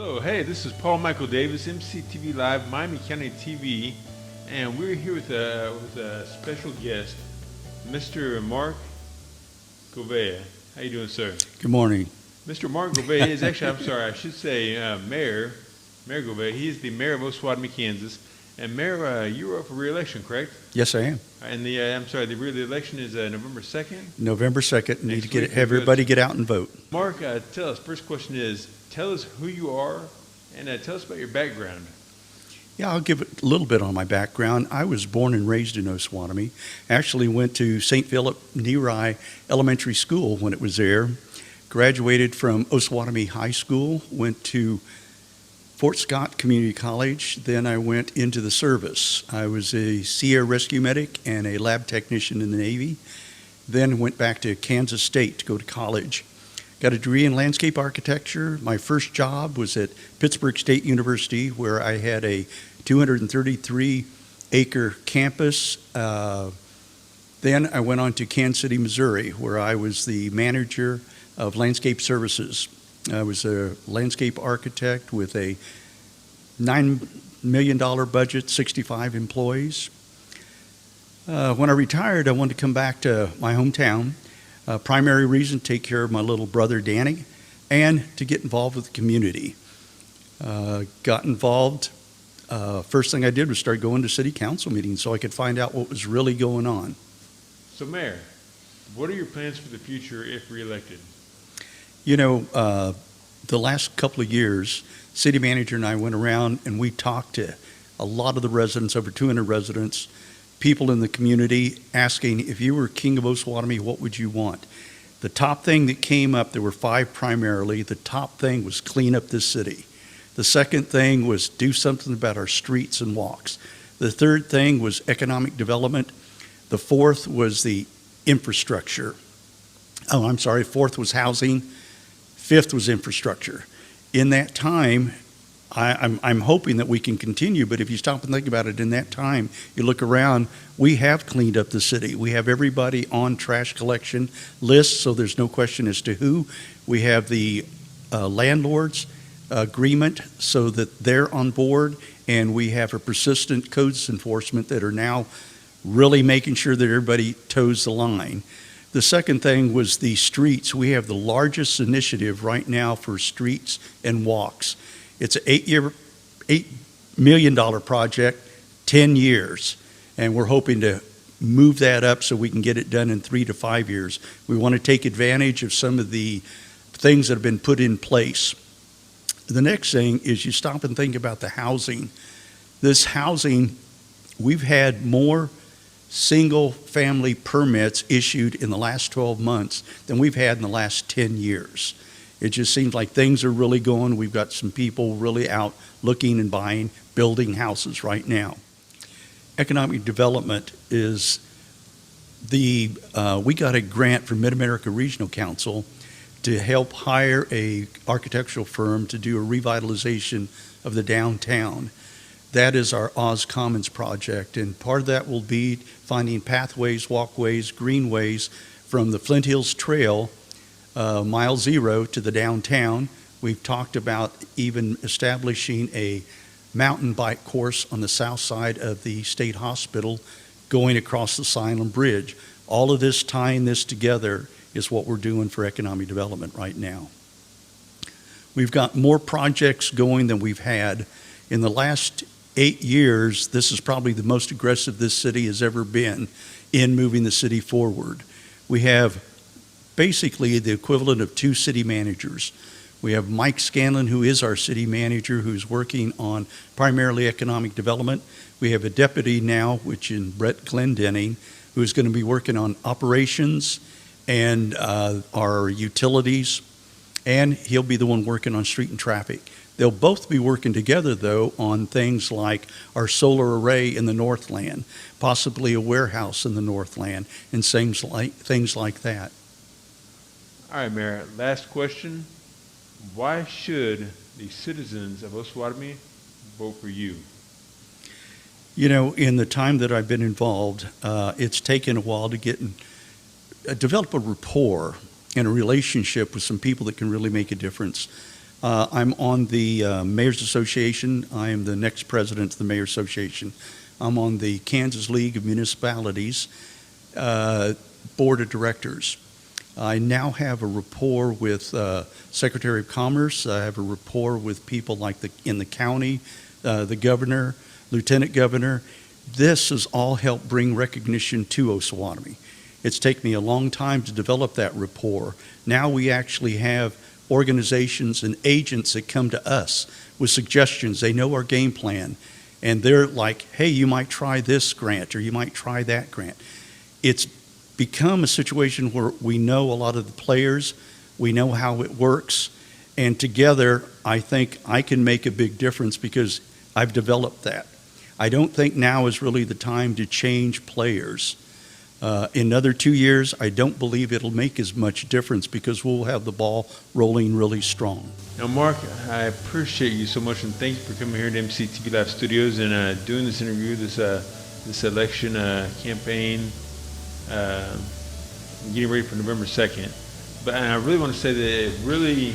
Hello, hey, this is Paul Michael Davis, MCTV Live, Miami County TV, and we're here with a special guest, Mr. Mark Govea. How you doing, sir? Good morning. Mr. Mark Govea is actually, I'm sorry, I should say Mayor Govea. He is the mayor of Osawatomie, Kansas. And Mayor, you're up for re-election, correct? Yes, I am. And the re-election is November 2nd? November 2nd. Need to Next week. everybody get out and vote. Mark, tell us, first question is, tell us who you are and tell us about your background. Yeah, I'll give a little bit on my background. I was born and raised in Osawatomie. Actually went to St. Philip Neri Elementary School when it was there. Graduated from Osawatomie High School, went to Fort Scott Community College. Then I went into the service. I was a sea air rescue medic and a lab technician in the Navy. Then went back to Kansas State to go to college. Got a degree in landscape architecture. My first job was at Pittsburgh State University, where I had a 233-acre campus. Then I went on to Kansas City, Missouri, where I was the manager of landscape services. I was a landscape architect with a $9 million budget, 65 employees. When I retired, I wanted to come back to my hometown. Primary reason, take care of my little brother, Danny, and to get involved with the community. Got involved. First thing I did was start going to city council meetings so I could find out what was really going on. So, Mayor, what are your plans for the future if reelected? You know, the last couple of years, city manager and I went around and we talked to a lot of the residents, over 200 residents, people in the community, asking, if you were king of Osawatomie, what would you want? The top thing that came up, there were 5 primarily, the top thing was clean up this city. The second thing was do something about our streets and walks. The third thing was economic development. The fourth was the infrastructure. Fourth was housing. Fifth was infrastructure. In that time, I'm hoping that we can continue, but if you stop and think about it, in that time, you look around, we have cleaned up the city. We have everybody on trash collection lists, so there's no question as to who. We have the landlords agreement so that they're on board, and we have a persistent codes enforcement that are now really making sure that everybody toes the line. The second thing was the streets. We have the largest initiative right now for streets and walks. It's an $8 million project, 10 years, and we're hoping to move that up so we can get it done in 3 to 5 years. We want to take advantage of some of the things that have been put in place. The next thing is you stop and think about the housing. This housing, we've had more single-family permits issued in the last 12 months than we've had in the last 10 years. It just seems like things are really going. We've got some people really out looking and buying, building houses right now. Economic development is we got a grant from Mid-America Regional Council to help hire a architectural firm to do a revitalization of the downtown. That is our Oz Commons project, and part of that will be finding pathways, walkways, greenways from the Flint Hills Trail, mile 0 to the downtown. We've talked about even establishing a mountain bike course on the south side of the state hospital going across the Silent Bridge. All of this, tying this together, is what we're doing for economic development right now. We've got more projects going than we've had. In the last 8 years, this is probably the most aggressive this city has ever been in moving the city forward. We have basically the equivalent of 2 city managers. We have Mike Scanlon, who is our city manager, who's working on primarily economic development. We have a deputy now, which is Brett Glendenning, who's going to be working on operations and our utilities, and he'll be the one working on street and traffic. They'll both be working together, though, on things like our solar array in the Northland, possibly a warehouse in the Northland, and things like that. All right, Mayor, last question. Why should the citizens of Osawatomie vote for you? You know, in the time that I've been involved, it's taken a while to develop a rapport and a relationship with some people that can really make a difference. I'm on the Mayor's Association. I am the next president of the Mayor's Association. I'm on the Kansas League of Municipalities Board of Directors. I now have a rapport with Secretary of Commerce. I have a rapport with people like in the county, the governor, lieutenant governor. This has all helped bring recognition to Osawatomie. It's taken me a long time to develop that rapport. Now we actually have organizations and agents that come to us with suggestions. They know our game plan, and they're like, hey, you might try this grant, or you might try that grant. It's become a situation where we know a lot of the players, we know how it works, and together I think I can make a big difference because I've developed that. I don't think now is really the time to change players. In another 2 years, I don't believe it'll make as much difference because we'll have the ball rolling really strong. Now, Mark, I appreciate you so much, and thank you for coming here to MCTV Live Studios and doing this interview, this election campaign, getting ready for November 2nd. But I really want to say that it really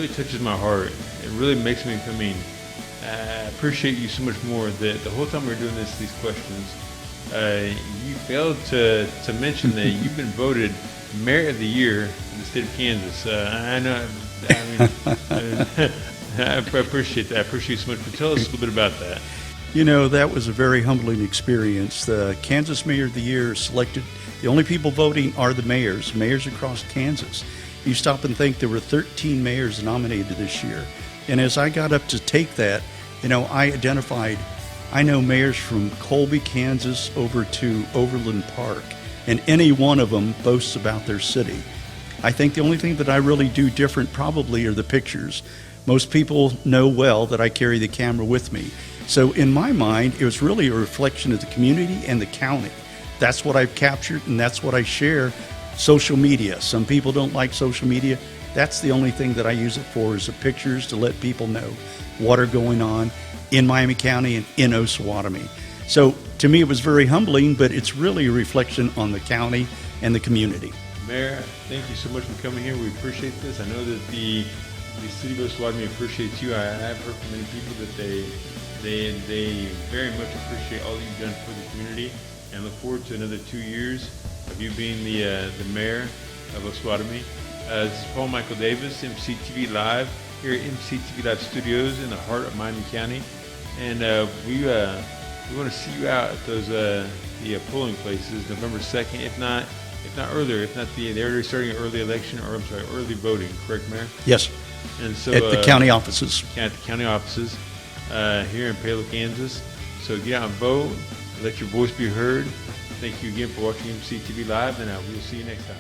touches my heart. It really makes me, I appreciate you so much more. That the whole time we were doing these questions, you failed to mention that you've been voted Mayor of the Year in the state of Kansas. I know. I appreciate that. I appreciate you so much. But tell us a little bit about that. You know, that was a very humbling experience. The Kansas Mayor of the Year is selected. The only people voting are the mayors across Kansas. You stop and think there were 13 mayors nominated this year. And as I got up to take that, you know, I know mayors from Colby, Kansas, over to Overland Park, and any one of them boasts about their city. I think the only thing that I really do different probably are the pictures. Most people know well that I carry the camera with me. So in my mind, it was really a reflection of the community and the county. That's what I've captured, and that's what I share. Social media. Some people don't like social media. That's the only thing that I use it for, is the pictures to let people know what are going on in Miami County and in Osawatomie. So to me, it was very humbling, but it's really a reflection on the county and the community. Mayor, thank you so much for coming here. We appreciate this. I know that the city of Osawatomie appreciates you. I've heard from many people that they very much appreciate all that you've done for the community, and look forward to another 2 years of you being the mayor of Osawatomie. This is Paul Michael Davis, MCTV Live, here at MCTV Live Studios in the heart of Miami County. And we want to see you out at those the polling places November 2nd, if not earlier. If not, they're already starting an early election, or early voting. Correct, Mayor? Yes. And so at the county offices. At the county offices here in Palo, Kansas. So get out and vote. Let your voice be heard. Thank you again for watching MCTV Live, and we'll see you next time.